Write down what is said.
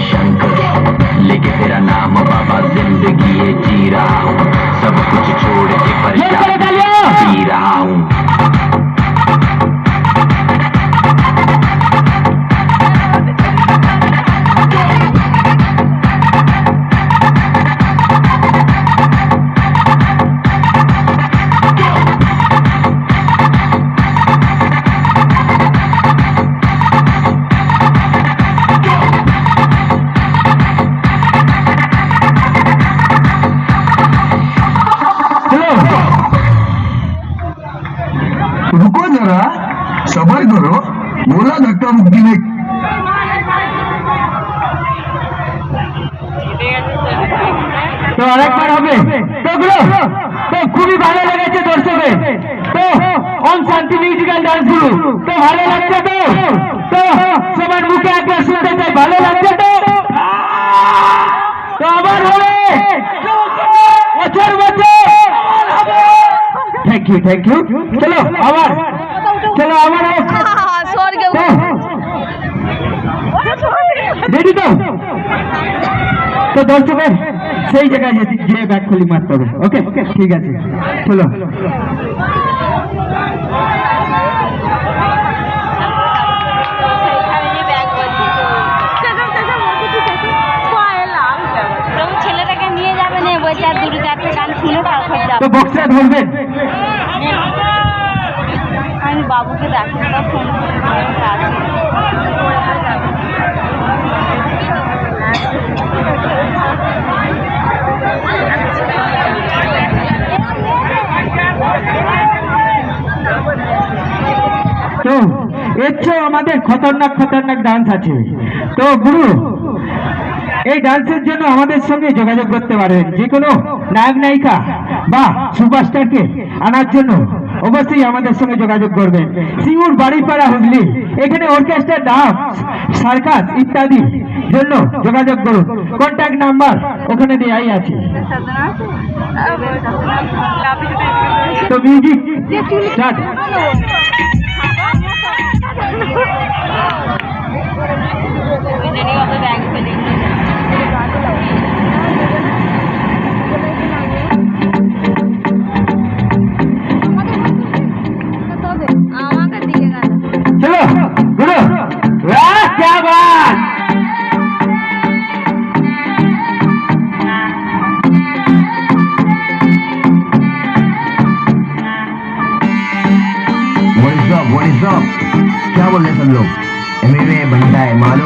शंकर लेके तेरा नाम बाबा जिंदगी ये जी रहा हूँ सब कुछ छोड़ के परेशान जी रहा हूँ रुको जरा सबर करो बोला धक्का मुक्की में তো আরেকবার হবে তো গুলো তো খুবই ভালো লেগেছে দর্শকের তো ওম শান্তি মিউজিক্যাল ডান্স গুলো তো ভালো লাগছে তো তো সবার মুখে একবার শুনতে চাই ভালো লাগছে তো তো আবার হবে বছর বছর থ্যাংক ইউ চলো আবার রেডি তো দর্শকের সেই জায়গায় যে ব্যাট খুলি মারতে হবে ওকে ঠিক আছে চলো ছেলেটাকে নিয়ে যাবে না বলছে আর দুটো চারটে গান শুনে তারপর যাবে তো বক্সে ধরবেন আমি বাবুকে ডাকি ফোন তো এর চেয়েও আমাদের খতরনাক ডান্স আছে তো গুরু এই ডান্সের জন্য আমাদের সঙ্গে যোগাযোগ করতে পারেন যে কোনো নায়ক নায়িকা বা সুপারস্টারকে আনার জন্য অবশ্যই আমাদের সঙ্গে যোগাযোগ করবেন সিঙ্গুর বাড়িপাড়া হুগলি এখানে অর্কেস্ট্রা ডান্স সার্কাস ইত্যাদি জন্য যোগাযোগ করুন কন্ট্যাক্ট নাম্বার ওখানে দেওয়াই আছে তো মিউজিক স্টার্ট चलो गुरु वाह क्या बात What is up? क्या बोल रहे सब लोग एमए बनता है मालूम